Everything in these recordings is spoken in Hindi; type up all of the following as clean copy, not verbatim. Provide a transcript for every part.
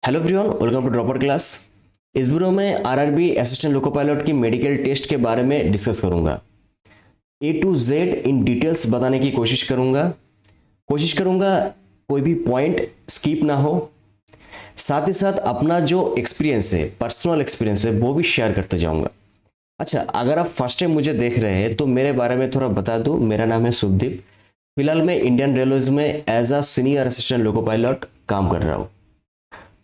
Hello everyone, welcome to dropper class. इस वीडियो में आरआरबी असिस्टेंट लोको पायलट की मेडिकल टेस्ट के बारे में डिस्कस करूंगा। A to Z in details बताने की कोशिश करूंगा कोई भी पॉइंट स्किप ना हो। साथ ही साथ अपना जो एक्सपीरियंस है, पर्सनल एक्सपीरियंस है, वो भी शेयर करते जाऊंगा। अच्छा, अगर आप फर्स्ट टाइम मुझे देख रहे हैं तो मेरे बारे में थोड़ा बता दूं। मेरा नाम है शुभदीप। फिलहाल मैं इंडियन रेलवेज में as a senior assistant loco pilot काम कर रहा हूँ।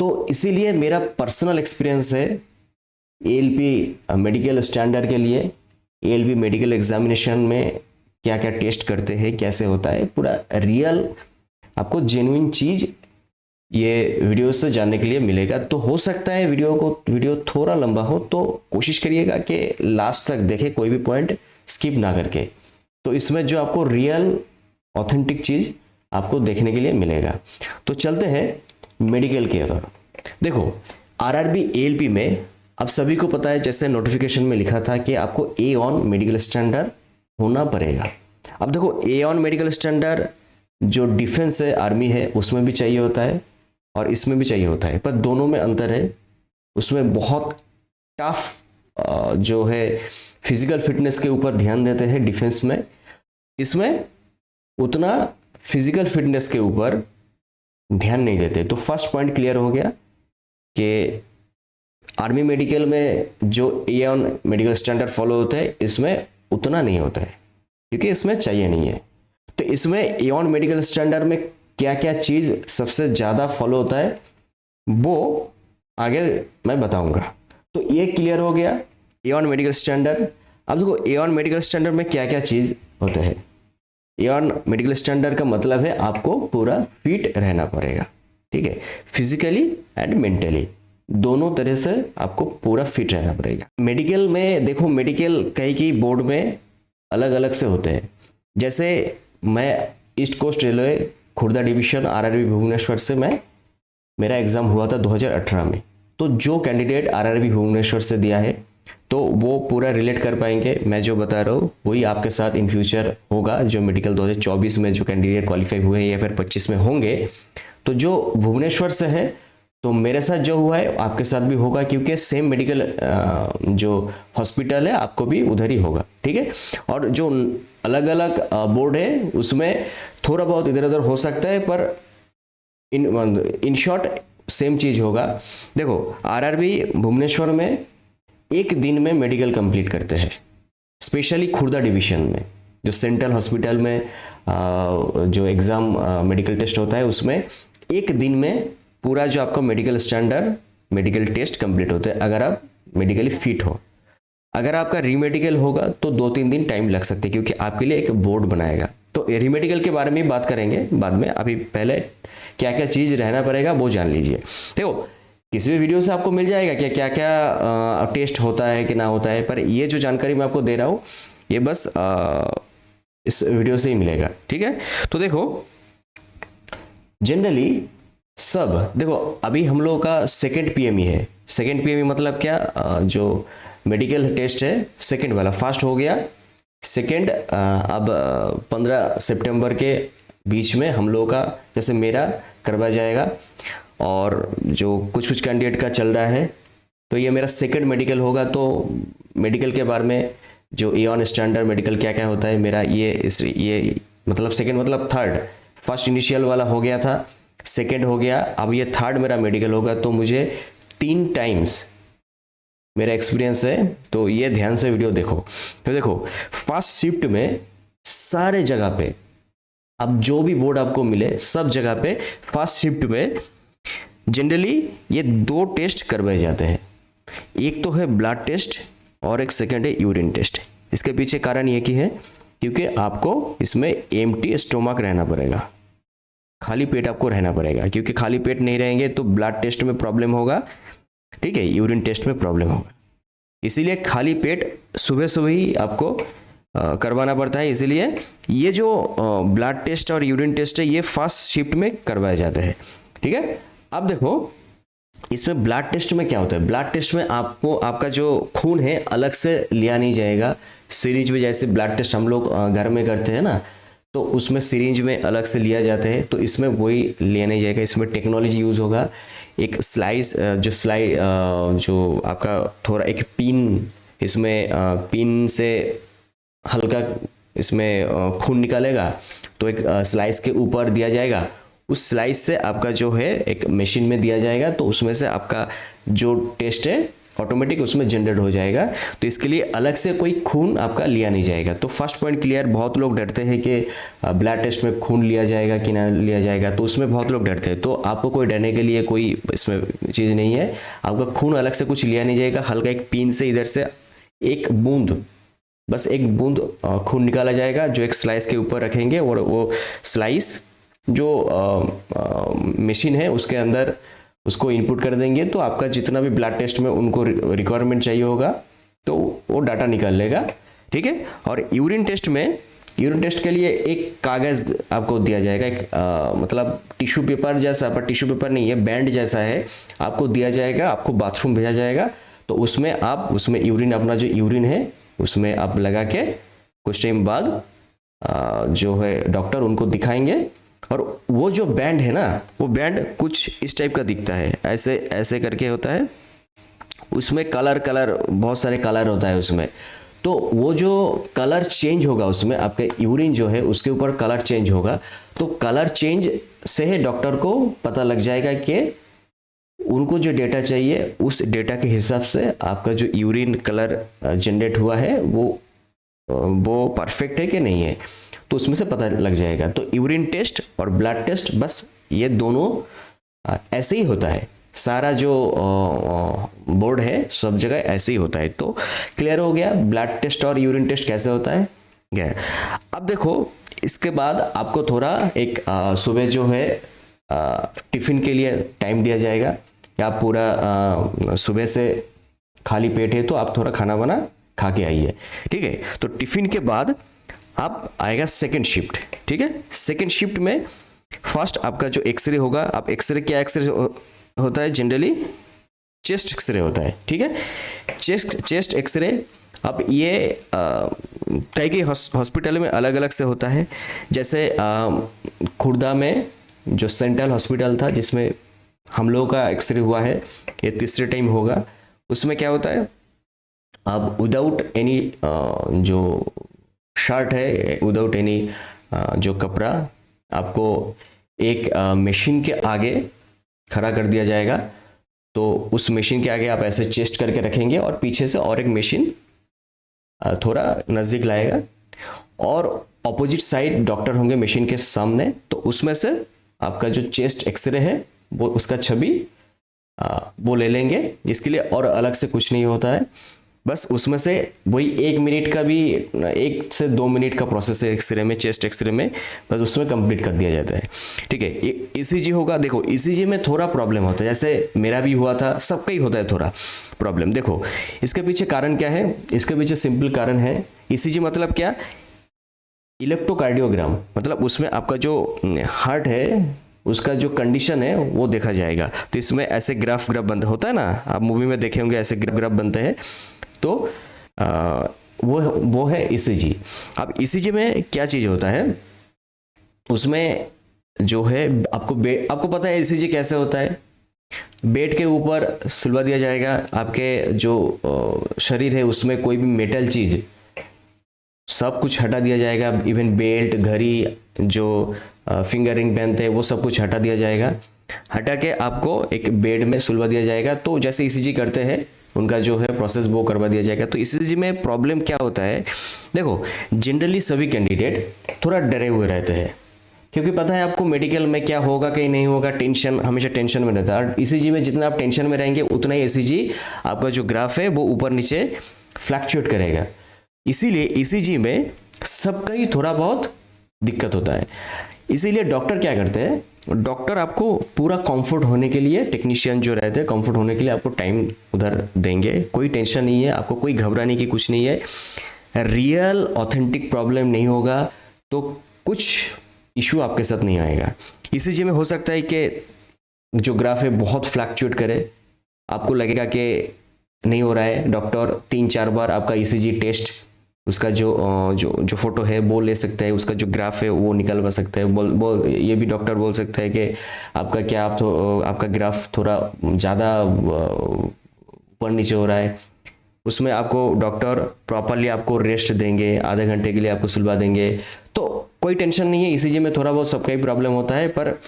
तो इसीलिए मेरा पर्सनल एक्सपीरियंस है एएलपी मेडिकल स्टैंडर्ड के लिए, एएलपी मेडिकल एग्जामिनेशन में क्या क्या टेस्ट करते हैं, कैसे होता है, पूरा रियल आपको जेन्युइन चीज़ ये वीडियो से जानने के लिए मिलेगा। तो हो सकता है वीडियो थोड़ा लंबा हो, तो कोशिश करिएगा कि लास्ट तक देखें, कोई भी पॉइंट स्किप ना करके। तो इसमें जो आपको रियल ऑथेंटिक चीज़ आपको देखने के लिए मिलेगा। तो चलते हैं मेडिकल के तरफ। देखो, आरआरबी एएलपी में अब सभी को पता है, जैसे नोटिफिकेशन में लिखा था कि आपको ए ऑन मेडिकल स्टैंडर्ड होना पड़ेगा। अब देखो, ए ऑन मेडिकल स्टैंडर्ड जो डिफेंस है, आर्मी है, उसमें भी चाहिए होता है और इसमें भी चाहिए होता है, पर दोनों में अंतर है। उसमें बहुत टफ जो है फिजिकल फिटनेस के ऊपर ध्यान देते हैं डिफेंस में। इसमें उतना फिजिकल फिटनेस के ऊपर ध्यान नहीं देते। तो फर्स्ट पॉइंट क्लियर हो गया कि आर्मी मेडिकल में जो ए ऑन मेडिकल स्टैंडर्ड फॉलो होता है, इसमें उतना नहीं होता है क्योंकि इसमें चाहिए नहीं है। तो इसमें ए ऑन मेडिकल स्टैंडर्ड में क्या क्या चीज़ सबसे ज़्यादा फॉलो होता है वो आगे मैं बताऊंगा। तो ये क्लियर हो गया ए ऑन मेडिकल स्टैंडर्ड। अब देखो, ए ऑन मेडिकल स्टैंडर्ड में क्या क्या चीज़ होता है। ए ऑन मेडिकल स्टैंडर्ड का मतलब है आपको पूरा फिट रहना पड़ेगा, ठीक है, फिजिकली एंड मेंटली दोनों तरह से आपको पूरा फिट रहना पड़ेगा। मेडिकल में देखो, मेडिकल कई की बोर्ड में अलग अलग से होते हैं। जैसे मैं East Coast Railway Khurda division RRB Bhubaneswar से मेरा एग्ज़ाम हुआ था 2018 में। तो जो कैंडिडेट आरआरबी भुवनेश्वर से दिया है तो वो पूरा रिलेट कर पाएंगे। मैं जो बता रहा हूँ वही आपके साथ इन फ्यूचर होगा। जो मेडिकल 2024 में जो कैंडिडेट क्वालिफाई हुए या फिर 25 में होंगे, तो जो भुवनेश्वर से है, तो मेरे साथ जो हुआ है आपके साथ भी होगा, क्योंकि सेम मेडिकल जो हॉस्पिटल है आपको भी उधर ही होगा, ठीक है। और जो अलग अलग बोर्ड है उसमें थोड़ा बहुत इधर उधर हो सकता है, पर इन शॉर्ट सेम चीज़ होगा। देखो, आरआरबी भुवनेश्वर में एक दिन में मेडिकल कंप्लीट करते हैं, स्पेशली खुर्दा डिवीजन में। जो सेंट्रल हॉस्पिटल में जो एग्ज़ाम मेडिकल टेस्ट होता है, उसमें एक दिन में पूरा जो आपका medical standard medical test complete होता है, अगर आप मेडिकली फिट हो। अगर आपका रीमेडिकल होगा तो 2-3 दिन टाइम लग सकते हैं, क्योंकि आपके लिए एक बोर्ड बनाएगा। तो रीमेडिकल के बारे में बात करेंगे बाद में। अभी पहले क्या क्या चीज़ रहना पड़ेगा वो जान लीजिए। देखो, किसी भी वीडियो से आपको मिल जाएगा कि क्या क्या टेस्ट होता है कि ना होता है, पर ये जो जानकारी मैं आपको दे रहा हूँ ये बस इस वीडियो से ही मिलेगा, ठीक है। तो देखो, जनरली सब देखो, अभी हम लोगों का सेकेंड पीएमई है। सेकेंड पीएमई मतलब क्या, जो मेडिकल टेस्ट है सेकेंड वाला फास्ट हो गया। सेकेंड अब 15 सितंबर के बीच में हम लोगों का, जैसे मेरा करवाया जाएगा, और जो कुछ कैंडिडेट का चल रहा है, तो ये मेरा सेकंड मेडिकल होगा। तो मेडिकल के बारे में जो ए ऑन स्टैंडर्ड मेडिकल क्या क्या होता है मेरा, ये मतलब सेकंड मतलब थर्ड। फर्स्ट इनिशियल वाला हो गया था, सेकंड हो गया, अब ये थर्ड मेरा मेडिकल होगा। तो मुझे 3 टाइम्स मेरा एक्सपीरियंस है, तो ये ध्यान से वीडियो देखो। तो देखो, फर्स्ट शिफ्ट में सारे जगह पे, अब जो भी बोर्ड आपको मिले सब जगह पे फर्स्ट शिफ्ट में जनरली ये 2 टेस्ट करवाए जाते हैं। एक तो है ब्लड टेस्ट और एक सेकंड है यूरिन टेस्ट। इसके पीछे कारण ये की है क्योंकि आपको इसमें एम्प्टी स्टोमक रहना पड़ेगा, खाली पेट आपको रहना पड़ेगा, क्योंकि खाली पेट नहीं रहेंगे तो ब्लड टेस्ट में प्रॉब्लम होगा, ठीक है, यूरिन टेस्ट में प्रॉब्लम होगा। इसीलिए खाली पेट सुबह सुबह ही आपको करवाना पड़ता है। इसीलिए ये जो ब्लड टेस्ट और यूरिन टेस्ट है ये फर्स्ट शिफ्ट में करवाए जाते हैं, ठीक है। अब देखो, इसमें ब्लड टेस्ट में क्या होता है। ब्लड टेस्ट में आपको आपका जो खून है अलग से लिया नहीं जाएगा। सीरीज में जैसे ब्लड टेस्ट हम लोग घर में करते हैं ना, तो उसमें सिरिंज में अलग से लिया जाता है, तो इसमें वही लिया नहीं जाएगा। इसमें टेक्नोलॉजी यूज़ होगा, एक स्लाइस जो आपका थोड़ा एक पिन, इसमें पिन से हल्का इसमें खून निकालेगा, तो एक स्लाइस के ऊपर दिया जाएगा, उस स्लाइस से आपका जो है एक मशीन में दिया जाएगा, तो उसमें से आपका जो टेस्ट है ऑटोमेटिक उसमें जनरेट हो जाएगा। तो इसके लिए अलग से कोई खून आपका लिया नहीं जाएगा। तो फर्स्ट पॉइंट क्लियर। बहुत लोग डरते हैं कि ब्लड टेस्ट में खून लिया जाएगा कि ना लिया जाएगा, तो उसमें बहुत लोग डरते हैं। तो आपको कोई डरने के लिए कोई इसमें चीज़ नहीं है। आपका खून अलग से कुछ लिया नहीं जाएगा, हल्का एक पिन से इधर से एक बूंद, बस एक बूंद खून निकाला जाएगा, जो एक स्लाइस के ऊपर रखेंगे, और वो स्लाइस जो मशीन है उसके अंदर उसको इनपुट कर देंगे। तो आपका जितना भी ब्लड टेस्ट में उनको रिक्वायरमेंट चाहिए होगा तो वो डाटा निकाल लेगा, ठीक है। और यूरिन टेस्ट के लिए एक कागज़ आपको दिया जाएगा, एक मतलब टिश्यू पेपर जैसा, पर टिश्यू पेपर नहीं है, बैंड जैसा है, आपको दिया जाएगा, आपको बाथरूम भेजा जाएगा। तो उसमें यूरिन, अपना जो यूरिन है उसमें आप लगा के कुछ टाइम बाद जो है डॉक्टर उनको दिखाएंगे। और वो जो बैंड है ना, वो बैंड कुछ इस टाइप का दिखता है, ऐसे ऐसे करके होता है। उसमें कलर बहुत सारे कलर होता है उसमें। तो वो जो कलर चेंज होगा उसमें, आपका यूरिन जो है उसके ऊपर कलर चेंज होगा। तो कलर चेंज से डॉक्टर को पता लग जाएगा कि उनको जो डेटा चाहिए उस डेटा के हिसाब से आपका जो यूरिन कलर जनरेट हुआ है वो परफेक्ट है कि नहीं है, तो उसमें से पता लग जाएगा। तो यूरिन टेस्ट और ब्लड टेस्ट, बस ये दोनों ऐसे ही होता है। सारा जो बोर्ड है सब जगह ऐसे ही होता है। तो क्लियर हो गया ब्लड टेस्ट और यूरिन टेस्ट कैसे होता है। गया। अब देखो, इसके बाद आपको थोड़ा एक सुबह जो है टिफ़िन के लिए टाइम दिया जाएगा, या आप पूरा सुबह से खाली पेट है तो आप थोड़ा खाना बना खा के आइए, ठीक है। तो टिफ़िन के बाद आप आएगा सेकंड शिफ्ट, ठीक है। सेकंड शिफ्ट में फर्स्ट आपका जो एक्सरे होगा, आप एक्सरे क्या एक्सरे होता है जनरली, चेस्ट एक्सरे होता है, ठीक है। चेस्ट एक्सरे, अब ये कई हॉस्पिटल में अलग अलग से होता है। जैसे खुर्दा में जो सेंट्रल हॉस्पिटल था जिसमें हम लोगों का एक्सरे हुआ है, ये तीसरे टाइम होगा, उसमें क्या होता है, अब विदाउट एनी जो शर्ट है, विदाउट एनी जो कपड़ा, आपको एक मशीन के आगे खड़ा कर दिया जाएगा। तो उस मशीन के आगे आप ऐसे चेस्ट करके रखेंगे और पीछे से और एक मशीन थोड़ा नज़दीक लाएगा, और ऑपोजिट साइड डॉक्टर होंगे मशीन के सामने। तो उसमें से आपका जो चेस्ट एक्सरे है वो उसका छवि वो ले लेंगे। इसके लिए और अलग से कुछ नहीं होता है, बस उसमें से वही 1 मिनट का भी, 1 से 2 मिनट का प्रोसेस है एक्सरे में, चेस्ट एक्सरे में, बस उसमें कंप्लीट कर दिया जाता है, ठीक है। ईसीजी होगा। देखो ईसीजी में थोड़ा प्रॉब्लम होता है, जैसे मेरा भी हुआ था, सबका ही होता है थोड़ा प्रॉब्लम। देखो इसके पीछे कारण क्या है, इसके पीछे सिंपल कारण है। ईसीजी मतलब क्या, इलेक्ट्रोकार्डियोग्राम, मतलब उसमें आपका जो हार्ट है उसका जो कंडीशन है वो देखा जाएगा। तो इसमें ऐसे ग्राफ बनता होता है ना, आप मूवी में देखे होंगे, ऐसे ग्राफ बनते हैं। तो वो है ईसीजी। अब ईसीजी में क्या चीज़ होता है, उसमें जो है आपको पता है ईसीजी कैसे होता है। बेड के ऊपर सुलवा दिया जाएगा, आपके जो शरीर है उसमें कोई भी मेटल चीज़ सब कुछ हटा दिया जाएगा, इवन बेल्ट, घड़ी, जो फिंगर रिंग पहनते हैं वो सब कुछ हटा दिया जाएगा। हटा के आपको एक बेड में सुलवा दिया जाएगा। तो जैसे ईसीजी करते हैं उनका जो है प्रोसेस वो करवा दिया जाएगा। तो ईसीजी में प्रॉब्लम क्या होता है, देखो जनरली सभी कैंडिडेट थोड़ा डरे हुए रहते हैं, क्योंकि पता है आपको मेडिकल में क्या होगा कहीं नहीं होगा, टेंशन, हमेशा टेंशन में रहता है। और ईसीजी में जितना आप टेंशन में रहेंगे उतना ही ईसीजी आपका जो ग्राफ है वो ऊपर नीचे फ्लैक्चुएट करेगा। इसीलिए ईसीजी में सबका ही थोड़ा बहुत दिक्कत होता है। इसीलिए डॉक्टर क्या करते हैं, डॉक्टर आपको पूरा कंफर्ट होने के लिए, टेक्नीशियन जो रहते हैं कंफर्ट होने के लिए आपको टाइम उधर देंगे। कोई टेंशन नहीं है, आपको कोई घबराने की कुछ नहीं है, रियल ऑथेंटिक प्रॉब्लम नहीं होगा तो कुछ इशू आपके साथ नहीं आएगा। ईसीजी में हो सकता है कि जो ग्राफ है बहुत फ्लैक्चुएट करे, आपको लगेगा कि नहीं हो रहा है, डॉक्टर 3-4 बार आपका ईसीजी टेस्ट उसका जो फोटो है वो ले सकता है, उसका जो ग्राफ है वो निकलवा सकता है। ये भी डॉक्टर बोल सकता है कि आपका क्या आपका ग्राफ थोड़ा ज़्यादा ऊपर नीचे हो रहा है। उसमें आपको डॉक्टर प्रॉपरली आपको रेस्ट देंगे, आधे घंटे के लिए आपको सुलवा देंगे। तो कोई टेंशन नहीं है, ईसीजी में थोड़ा बहुत सबका ही प्रॉब्लम होता है, पर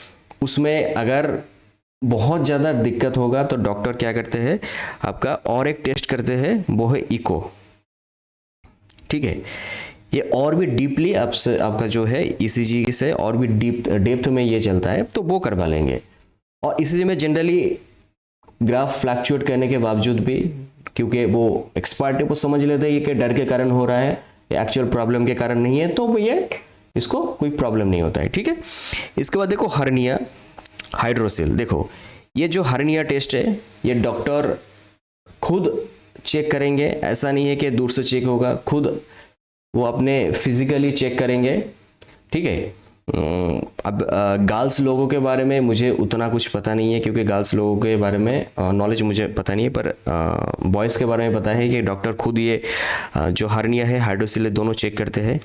उसमें अगर बहुत ज़्यादा दिक्कत होगा तो डॉक्टर क्या करते हैं, आपका और एक टेस्ट करते हैं, वो है इको। ठीक है, ये और भी डीपली आपका जो है ईसीजी से और भी डेप्थ में ये चलता है, तो वो करवा लेंगे। और ईसीजी में जनरली ग्राफ फ्लैक्चुएट करने के बावजूद भी, क्योंकि वो एक्सपर्ट है, वो समझ लेते हैं कि डर के कारण हो रहा है, एक्चुअल प्रॉब्लम के कारण नहीं है, तो ये इसको कोई प्रॉब्लम नहीं होता है। ठीक है, इसके बाद देखो हर्निया हाइड्रोसिल। देखो ये जो हर्निया टेस्ट है ये डॉक्टर खुद चेक करेंगे, ऐसा नहीं है कि दूर से चेक होगा, खुद वो अपने फिजिकली चेक करेंगे। ठीक है, अब गर्ल्स लोगों के बारे में मुझे उतना कुछ पता नहीं है, क्योंकि गर्ल्स लोगों के बारे में नॉलेज मुझे पता नहीं है, पर बॉयज़ के बारे में पता है कि डॉक्टर खुद ये जो हर्निया है हाइड्रोसिल दोनों चेक करते हैं।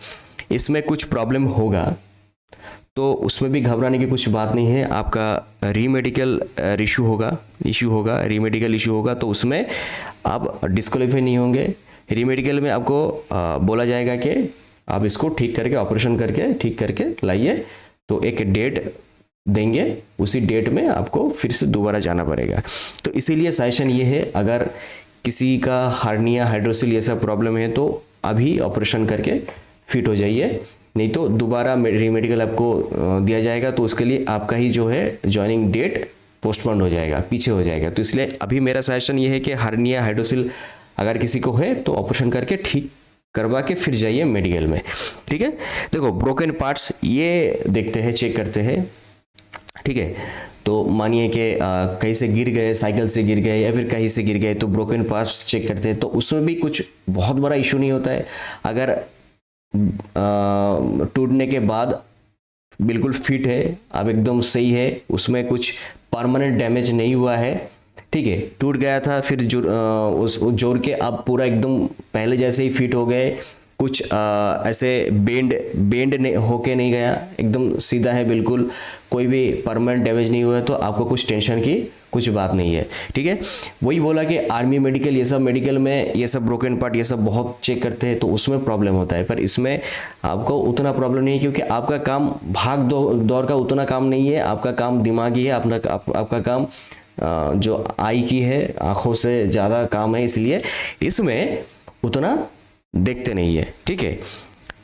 इसमें कुछ प्रॉब्लम होगा तो उसमें भी घबराने की कुछ बात नहीं है। आपका रीमेडिकल इशू होगा रीमेडिकल इशू होगा, तो उसमें आप डिस्क्वालीफाई नहीं होंगे। रीमेडिकल में आपको बोला जाएगा कि आप इसको ठीक करके, ऑपरेशन करके ठीक करके लाइए, तो एक डेट देंगे, उसी डेट में आपको फिर से दोबारा जाना पड़ेगा। तो इसीलिए सजेशन ये है, अगर किसी का हर्निया हाइड्रोसिल ये सब प्रॉब्लम है तो अभी ऑपरेशन करके फिट हो जाइए, नहीं तो दोबारा रीमेडिकल आपको दिया जाएगा, तो उसके लिए आपका ही जो है ज्वाइनिंग डेट पोस्टपोन हो जाएगा, पीछे हो जाएगा। तो इसलिए अभी मेरा सजेशन ये है कि हर्निया हाइड्रोसिल अगर किसी को है तो ऑपरेशन करके ठीक करवा के फिर जाइए मेडिकल में। ठीक है, देखो ब्रोकन पार्ट्स ये देखते हैं, चेक करते हैं। ठीक है, तो मानिए कि कहीं से गिर गए, साइकिल से गिर गए या फिर कहीं से गिर गए, तो ब्रोकन पार्ट्स चेक करते हैं। तो उसमें भी कुछ बहुत बड़ा इशू नहीं होता है। अगर टूटने के बाद बिल्कुल फिट है, अब एकदम सही है, उसमें कुछ परमानेंट डैमेज नहीं हुआ है। ठीक है, टूट गया था फिर जोड़ के आप पूरा एकदम पहले जैसे ही फिट हो गए, कुछ ऐसे बेंड होके नहीं गया, एकदम सीधा है बिल्कुल, कोई भी परमानेंट डैमेज नहीं हुआ है, तो आपको कुछ टेंशन की कुछ बात नहीं है। ठीक है, वही बोला कि आर्मी मेडिकल, ये सब मेडिकल में ये सब ब्रोकन पार्ट ये सब बहुत चेक करते हैं, तो उसमें प्रॉब्लम होता है, पर इसमें आपको उतना प्रॉब्लम नहीं है, क्योंकि आपका काम भाग दौड़ का उतना काम नहीं है, आपका काम दिमागी है, आपका काम जो आई की है, आंखों से ज़्यादा काम है, इसलिए इसमें उतना देखते नहीं है। ठीक है,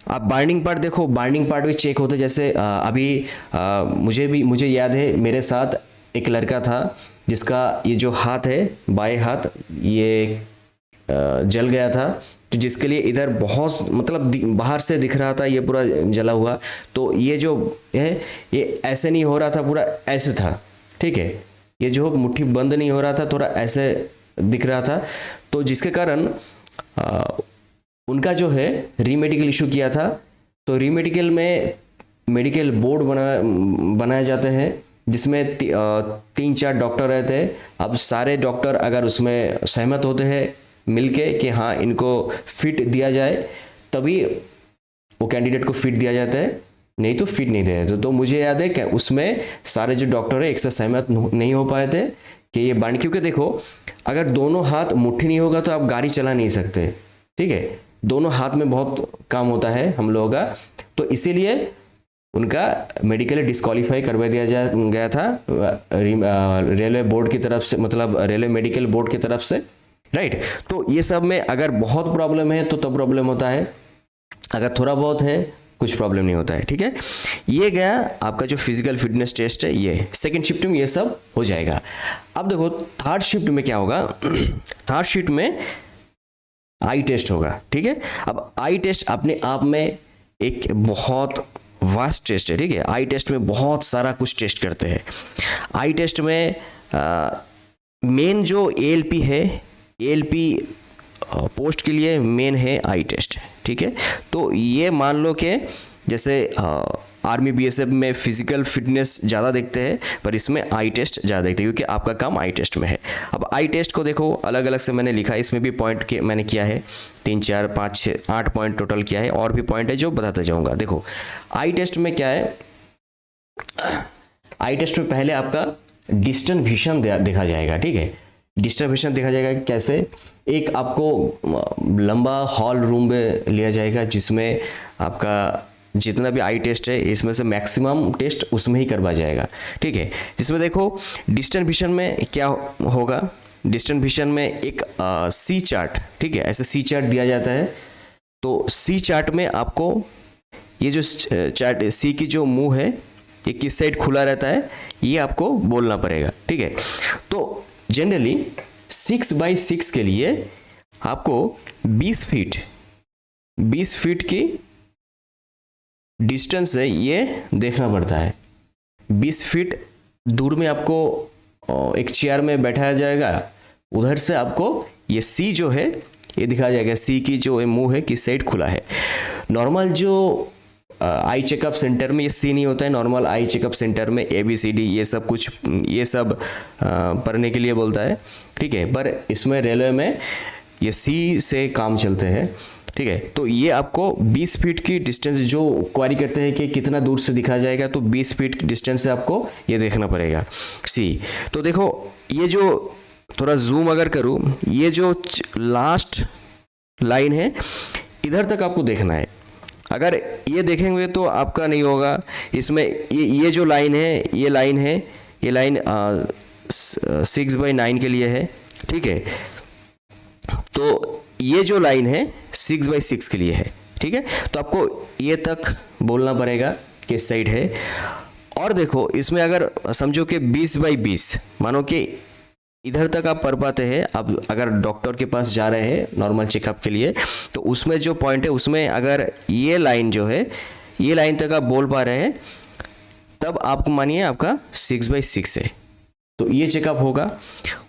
आप बाइंडिंग पार्ट देखो, बाइंडिंग पार्ट भी चेक होते, जैसे अभी मुझे याद है, मेरे साथ एक लड़का था जिसका ये जो हाथ है, बाएं हाथ, ये जल गया था, तो जिसके लिए इधर बहुत मतलब बाहर से दिख रहा था ये पूरा जला हुआ, तो ये जो है ये ऐसे नहीं हो रहा था, पूरा ऐसे था। ठीक है, ये जो मुट्ठी बंद नहीं हो रहा था, थोड़ा ऐसे दिख रहा था, तो जिसके कारण उनका जो है रीमेडिकल इशू किया था। तो रीमेडिकल में मेडिकल बोर्ड बनाए जाते हैं, जिसमें 3-4 डॉक्टर रहते हैं। अब सारे डॉक्टर अगर उसमें सहमत होते हैं मिलके कि हाँ इनको फिट दिया जाए, तभी वो कैंडिडेट को फिट दिया जाता है, नहीं तो फिट नहीं दिया जाता। तो मुझे याद है कि उसमें सारे जो डॉक्टर है एक से सहमत नहीं हो पाए थे कि ये बांध, क्योंकि देखो अगर दोनों हाथ मुट्ठी नहीं होगा तो आप गाड़ी चला नहीं सकते। ठीक है, दोनों हाथ में बहुत काम होता है हम लोगों का, तो इसीलिए उनका मेडिकली डिस्क्वालीफाई करवा दिया गया था रेलवे बोर्ड की तरफ से, मतलब रेलवे मेडिकल बोर्ड की तरफ से। राइट, तो ये सब में अगर बहुत प्रॉब्लम है तो तब प्रॉब्लम होता है, अगर थोड़ा बहुत है कुछ प्रॉब्लम नहीं होता है। ठीक है, ये गया आपका जो फिजिकल फिटनेस टेस्ट है, ये सेकंड शिफ्ट में ये सब हो जाएगा। अब देखो थर्ड शिफ्ट में क्या होगा, थर्ड शिफ्ट में आई टेस्ट होगा। ठीक है, अब आई टेस्ट अपने आप में एक बहुत वास्ट टेस्ट है। ठीक है, आई टेस्ट में बहुत सारा कुछ टेस्ट करते हैं। आई टेस्ट में मेन जो एएलपी है, एएलपी पोस्ट के लिए मेन है आई टेस्ट। ठीक है, तो ये मान लो कि जैसे आर्मी बीएसएफ में फिजिकल फिटनेस ज़्यादा देखते हैं, पर इसमें आई टेस्ट ज़्यादा देखते हैं क्योंकि आपका काम आई टेस्ट में है। अब आई टेस्ट को देखो, अलग अलग से मैंने लिखा है, इसमें भी पॉइंट के मैंने किया है 3 4 5 6 8 पॉइंट टोटल किया है, और भी पॉइंट है जो बताते जाऊँगा। देखो आई टेस्ट में क्या है, आई टेस्ट में पहले आपका डिस्टेंस विजन देखा जाएगा, ठीक है। डिस्टेंस विजन देखा जाएगा कैसे, एक आपको लंबा हॉल रूम में लिया जाएगा जिसमें आपका जितना भी आई टेस्ट है इसमें से मैक्सिमम टेस्ट उसमें ही करवा जाएगा, ठीक है। जिसमें देखो डिस्टेंस विजन में क्या होगा, डिस्टेंस विजन में एक सी चार्ट, ठीक है, ऐसे सी चार्ट दिया जाता है। तो सी चार्ट में आपको ये जो चार्ट सी की जो मुंह है ये किस साइड खुला रहता है ये आपको बोलना पड़ेगा, ठीक है। तो जनरली 6x6 के लिए आपको 20 फीट की डिस्टेंस है ये देखना पड़ता है। 20 फीट दूर में आपको एक चेयर में बैठाया जाएगा, उधर से आपको ये सी जो है ये दिखाया जाएगा, सी की जो मुंह है किस साइड खुला है। नॉर्मल जो आई चेकअप सेंटर में ये सी नहीं होता है, नॉर्मल आई चेकअप सेंटर में ABCD ये सब कुछ ये सब पढ़ने के लिए बोलता है, ठीक है। पर इसमें रेलवे में ये सी से काम चलते हैं, ठीक है। तो ये आपको 20 फीट की डिस्टेंस जो क्वारी करते हैं कि कितना दूर से दिखा जाएगा, तो 20 फीट की डिस्टेंस से आपको ये देखना पड़ेगा सी। तो देखो ये जो थोड़ा जूम अगर करूँ, ये जो लास्ट लाइन है इधर तक आपको देखना है। अगर ये देखेंगे तो आपका नहीं होगा। इसमें ये जो लाइन है ये लाइन 6/9 के लिए है, ठीक है। तो ये जो लाइन है 6/6 के लिए है, ठीक है। तो आपको ये तक बोलना पड़ेगा कि इस साइड है। और देखो इसमें अगर समझो कि 20/20, मानो कि इधर तक आप पढ़ पाते हैं। अब अगर डॉक्टर के पास जा रहे हैं नॉर्मल चेकअप के लिए, तो उसमें जो पॉइंट है उसमें अगर ये लाइन जो है ये लाइन तक आप बोल पा रहे हैं, तब आपको मानिए आपका 6/6 है। तो ये चेकअप होगा।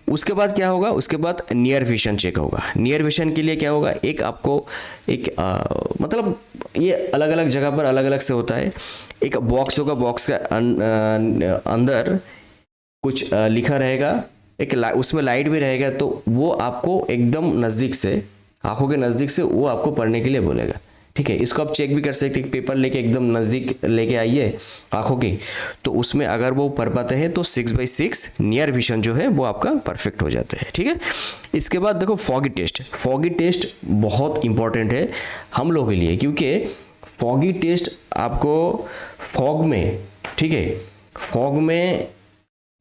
उसके बाद क्या होगा, उसके बाद नियर विजन चेक होगा। नियर विजन के लिए क्या होगा, एक आपको एक मतलब ये अलग अलग जगह पर अलग अलग से होता है। एक बॉक्स होगा, बॉक्स का अंदर कुछ लिखा रहेगा, एक उसमें लाइट भी रहेगा, तो वो आपको एकदम नज़दीक से, आंखों के नज़दीक से वो आपको पढ़ने के लिए बोलेगा, ठीक है। इसको आप चेक भी कर सकते हैं, पेपर लेके एकदम नज़दीक लेके आइए आंखों की, तो उसमें अगर वो पढ़ पाते हैं तो 6/6 नियर विजन जो है वो आपका परफेक्ट हो जाता है, ठीक है। इसके बाद देखो फॉगी टेस्ट। फॉगी टेस्ट बहुत इंपॉर्टेंट है हम लोगों के लिए, क्योंकि फॉगी टेस्ट आपको फॉग में, ठीक है, फॉग में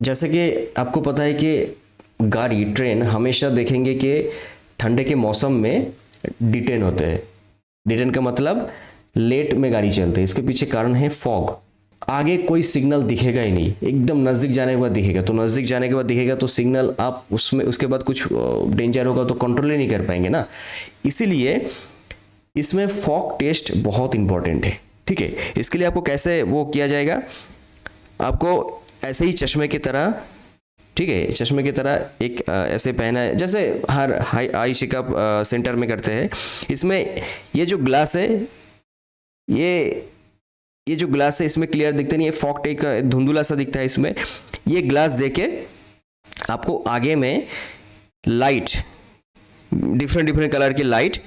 जैसे कि आपको पता है कि गाड़ी ट्रेन हमेशा देखेंगे कि ठंडे के मौसम में डिटेन होते हैं। डिटेन का मतलब लेट में गाड़ी चलती है। इसके पीछे कारण है फॉग। आगे कोई सिग्नल दिखेगा ही नहीं, एकदम नज़दीक जाने के बाद दिखेगा। तो नज़दीक जाने के बाद दिखेगा तो सिग्नल आप उसमें उसके बाद कुछ डेंजर होगा तो कंट्रोल ही नहीं कर पाएंगे ना। इसीलिए इसमें फॉग टेस्ट बहुत इंपॉर्टेंट है, ठीक है। इसके लिए आपको कैसे वो किया जाएगा, आपको ऐसे ही चश्मे की तरह, ठीक है, चश्मे की तरह एक ऐसे पहना है जैसे हर आई चेकअप सेंटर में करते हैं। इसमें ये जो ग्लास है ये जो ग्लास है इसमें क्लियर दिखता नहीं है, फॉग टेक धुंधुला सा दिखता है। इसमें ये ग्लास देके आपको आगे में लाइट डिफरेंट कलर की लाइट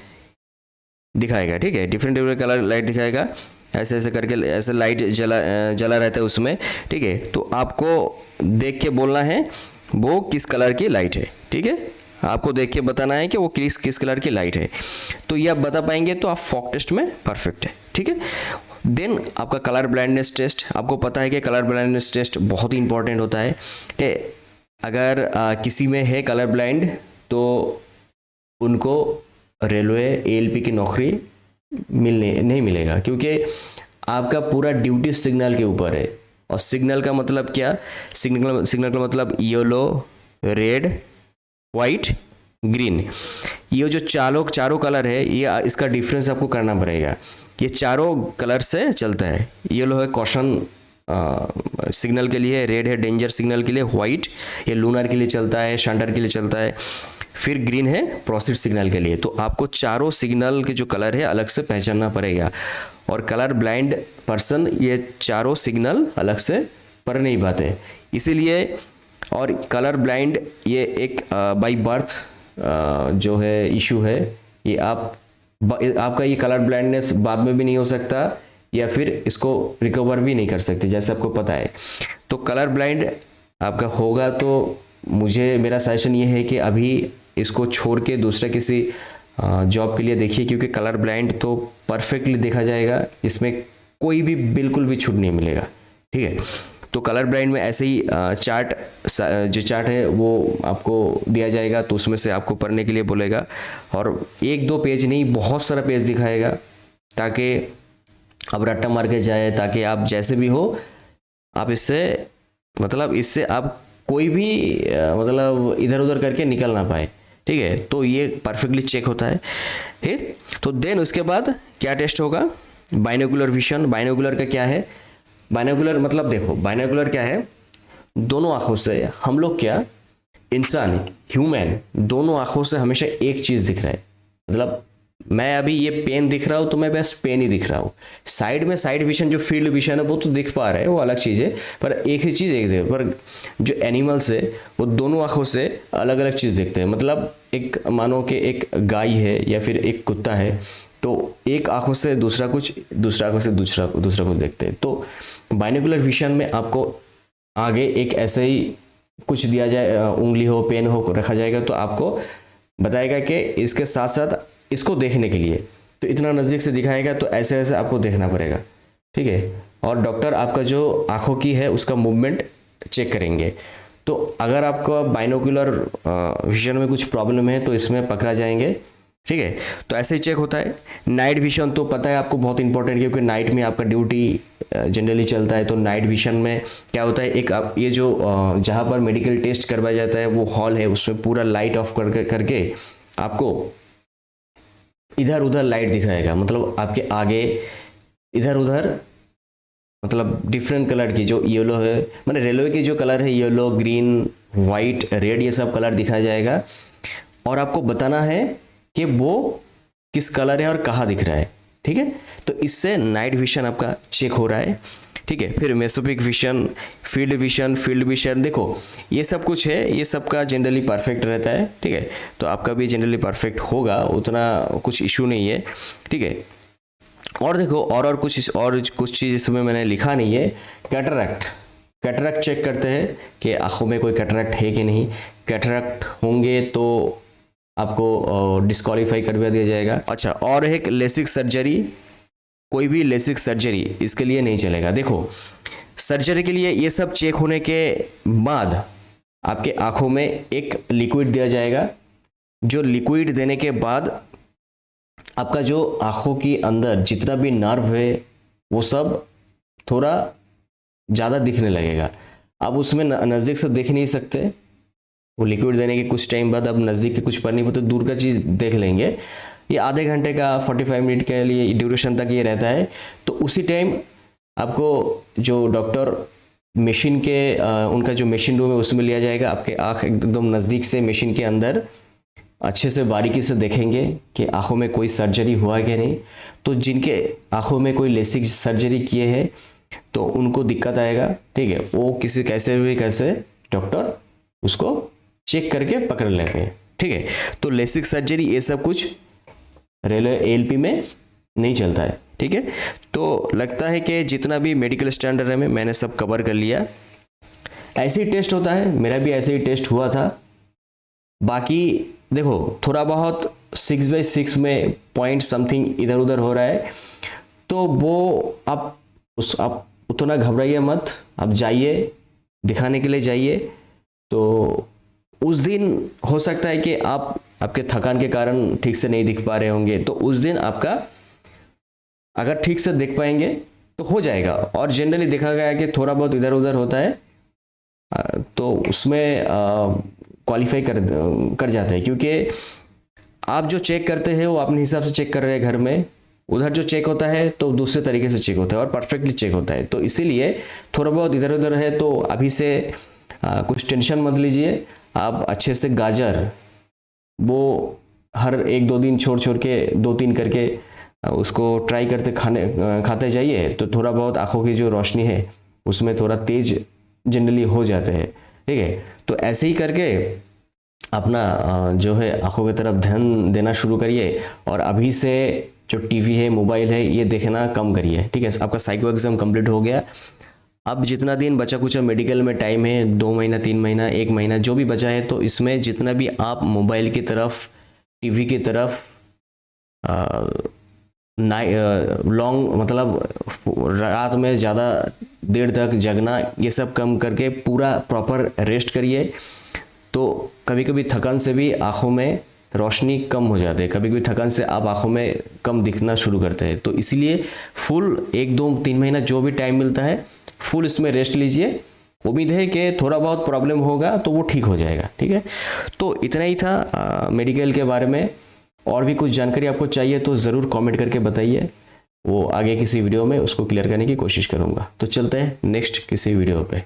दिखाएगा, ठीक है, डिफरेंट कलर लाइट दिखाएगा। ऐसे ऐसे करके ऐसे लाइट जला रहता है उसमें, ठीक है। तो आपको देख के बोलना है वो किस कलर की लाइट है, ठीक है। आपको देख के बताना है कि वो किस कलर की लाइट है। तो ये आप बता पाएंगे तो आप फॉग टेस्ट में परफेक्ट है, ठीक है। देन आपका कलर ब्लाइंडनेस टेस्ट। आपको पता है कि कलर ब्लाइंडनेस टेस्ट बहुत ही इंपॉर्टेंट होता है। अगर किसी में है कलर ब्लाइंड तो उनको रेलवे ALP की नौकरी नहीं मिलेगा, क्योंकि आपका पूरा ड्यूटी सिग्नल के ऊपर है। और सिग्नल का मतलब क्या, सिग्नल का मतलब येलो, रेड, वाइट, ग्रीन। ये जो चारों कलर है ये इसका डिफरेंस आपको करना पड़ेगा। ये चारों कलर से चलता है। येलो है कॉशन सिग्नल के लिए, रेड है डेंजर सिग्नल के लिए, वाइट ये लूनर के लिए चलता है, शंटर के लिए चलता है, फिर ग्रीन है प्रोसीड सिग्नल के लिए। तो आपको चारों सिग्नल के जो कलर है अलग से पहचानना पड़ेगा। और कलर ब्लाइंड पर्सन ये चारों सिग्नल अलग से पढ़ नहीं पाते, इसीलिए। और कलर ब्लाइंड ये एक बाय बर्थ जो है इशू है, ये आपका ये कलर ब्लाइंडनेस बाद में भी नहीं हो सकता या फिर इसको रिकवर भी नहीं कर सकते, जैसे आपको पता है। तो कलर ब्लाइंड आपका होगा तो मेरा सजेशन ये है कि अभी इसको छोड़ के दूसरा किसी जॉब के लिए देखिए, क्योंकि कलर ब्लाइंड तो परफेक्टली देखा जाएगा, इसमें कोई भी बिल्कुल भी छूट नहीं मिलेगा, ठीक है। तो कलर ब्लाइंड में ऐसे ही जो चार्ट है वो आपको दिया जाएगा, तो उसमें से आपको पढ़ने के लिए बोलेगा, और 1-2 पेज नहीं बहुत सारा पेज दिखाएगा, ताकि अब रट्टा मार के जाए, ताकि आप जैसे भी हो आप इससे आप कोई भी इधर उधर करके निकल ना पाए, ठीक है। तो ये परफेक्टली चेक होता है, ठीक। तो देन उसके बाद क्या टेस्ट होगा, बाइनोकुलर विजन। बाइनोकुलर का क्या है, बाइनोकुलर मतलब देखो, बाइनोकुलर क्या है, दोनों आंखों से हम लोग इंसान ह्यूमन दोनों आंखों से हमेशा एक चीज दिख रहा है। मतलब मैं अभी ये पेन दिख रहा हूँ तो मैं बस पेन ही दिख रहा हूँ, साइड में साइड विजन जो फील्ड विजन है वो तो दिख पा रहे हैं, वो अलग चीज़ है, पर एक ही चीज़ एक देख। पर जो एनिमल्स है वो दोनों आंखों से अलग अलग चीज़ देखते हैं। मतलब एक मानो कि एक गाय है या फिर एक कुत्ता है, तो एक आंखों से दूसरा कुछ, दूसरा आंखों से दूसरा कुछ देखते हैं। तो बाइनोकुलर विजन में आपको आगे एक ऐसे ही कुछ दिया जाए, उंगली हो पेन हो रखा जाएगा, तो आपको बताएगा कि इसके साथ साथ इसको देखने के लिए तो इतना नज़दीक से दिखाएगा, तो ऐसे ऐसे आपको देखना पड़ेगा, ठीक है। और डॉक्टर आपका जो आंखों की है उसका मूवमेंट चेक करेंगे। तो अगर आपका बाइनोकुलर विजन में कुछ प्रॉब्लम है तो इसमें पकड़ा जाएंगे, ठीक है। तो ऐसे ही चेक होता है। नाइट विजन तो पता है आपको बहुत इंपॉर्टेंट, क्योंकि नाइट में आपका ड्यूटी जनरली चलता है। तो नाइट विजन में क्या होता है, एक ये जो जहाँ पर मेडिकल टेस्ट करवाया जाता है वो हॉल है, उसमें पूरा लाइट ऑफ करके आपको इधर उधर लाइट दिखाएगा। मतलब आपके आगे इधर उधर, मतलब डिफरेंट कलर की जो येलो है, मतलब रेलवे की जो कलर है येलो ग्रीन वाइट रेड, ये सब कलर दिखाया जाएगा, और आपको बताना है कि वो किस कलर है और कहाँ दिख रहा है, ठीक है। तो इससे नाइट विजन आपका चेक हो रहा है, ठीक है। फिर मेसोपिक विजन, फील्ड विजन, देखो ये सब कुछ है, ये सब का जनरली परफेक्ट रहता है, ठीक है। तो आपका भी जनरली परफेक्ट होगा, उतना कुछ इशू नहीं है, ठीक है। और देखो और कुछ चीज़ इसमें मैंने लिखा नहीं है। कैटरैक्ट चेक करते हैं कि आंखों में कोई कैटरैक्ट है कि नहीं। कैटरैक्ट होंगे तो आपको डिस्क्वालीफाई करवा दिया जाएगा। अच्छा, और एक लेसिक सर्जरी, कोई भी लेसिक सर्जरी इसके लिए नहीं चलेगा। देखो सर्जरी के लिए ये सब चेक होने के बाद आपके आंखों में एक लिक्विड दिया जाएगा, जो लिक्विड देने के बाद आपका जो आंखों के अंदर जितना भी नर्व है वो सब थोड़ा ज़्यादा दिखने लगेगा। अब उसमें नज़दीक से देख नहीं सकते, वो लिक्विड देने के कुछ टाइम बाद अब नज़दीक के कुछ पढ़ नहीं पाते, दूर का चीज़ देख लेंगे। ये आधे घंटे का 45 मिनट के लिए ड्यूरेशन तक ये रहता है। तो उसी टाइम आपको जो डॉक्टर मशीन के उनका जो मशीन रूम है उसमें लिया जाएगा, आपके आँख एकदम नज़दीक से मशीन के अंदर अच्छे से बारीकी से देखेंगे कि आँखों में कोई सर्जरी हुआ है कि नहीं। तो जिनके आँखों में कोई लेसिक सर्जरी किए हैं तो उनको दिक्कत आएगा, ठीक है। वो कैसे डॉक्टर उसको चेक करके पकड़ लेंगे, ठीक है। तो लेसिक सर्जरी ये सब कुछ रेलवे एएलपी में नहीं चलता है, ठीक है। तो लगता है कि जितना भी मेडिकल स्टैंडर्ड है मैंने सब कवर कर लिया। ऐसे ही टेस्ट होता है, मेरा भी ऐसे ही टेस्ट हुआ था। बाकी देखो थोड़ा बहुत 6/6 में पॉइंट समथिंग इधर उधर हो रहा है, तो वो आप उतना घबराइए मत, आप जाइए दिखाने के लिए जाइए। तो उस दिन हो सकता है कि आपके थकान के कारण ठीक से नहीं दिख पा रहे होंगे, तो उस दिन आपका अगर ठीक से देख पाएंगे तो हो जाएगा। और जनरली देखा गया है कि थोड़ा बहुत इधर उधर होता है तो उसमें क्वालिफाई कर जाता है, क्योंकि आप जो चेक करते हैं वो अपने हिसाब से चेक कर रहे हैं घर में, उधर जो चेक होता है तो दूसरे तरीके से चेक होता है और परफेक्टली चेक होता है। तो इसीलिए थोड़ा बहुत इधर उधर है तो अभी से कुछ टेंशन मत लीजिए। आप अच्छे से गाजर वो हर 1-2 दिन छोड़ के 2-3 करके उसको ट्राई करते खाते जाइए तो थोड़ा बहुत आँखों की जो रोशनी है उसमें थोड़ा तेज जनरली हो जाते हैं, ठीक है। तो ऐसे ही करके अपना जो है आँखों की तरफ ध्यान देना शुरू करिए और अभी से जो टीवी है, मोबाइल है, ये देखना कम करिए, ठीक है। आपका साइको एग्जाम कंप्लीट हो गया। अब जितना दिन बचा कुछ मेडिकल में टाइम है, 2 महीना, 3 महीना, 1 महीना जो भी बचा है, तो इसमें जितना भी आप मोबाइल की तरफ, टीवी की तरफ लॉन्ग मतलब रात में ज़्यादा देर तक जगना, ये सब कम करके पूरा प्रॉपर रेस्ट करिए। तो कभी कभी थकान से भी आँखों में रोशनी कम हो जाती है, कभी कभी थकान से आप आँखों में कम दिखना शुरू करते हैं। तो इसीलिए फुल 1, 2, 3 महीना जो भी टाइम मिलता है फुल इसमें रेस्ट लीजिए। उम्मीद है कि थोड़ा बहुत प्रॉब्लम होगा तो वो ठीक हो जाएगा, ठीक है। तो इतना ही था मेडिकल के बारे में। और भी कुछ जानकारी आपको चाहिए तो ज़रूर कमेंट करके बताइए, वो आगे किसी वीडियो में उसको क्लियर करने की कोशिश करूँगा। तो चलते हैं नेक्स्ट किसी वीडियो पे।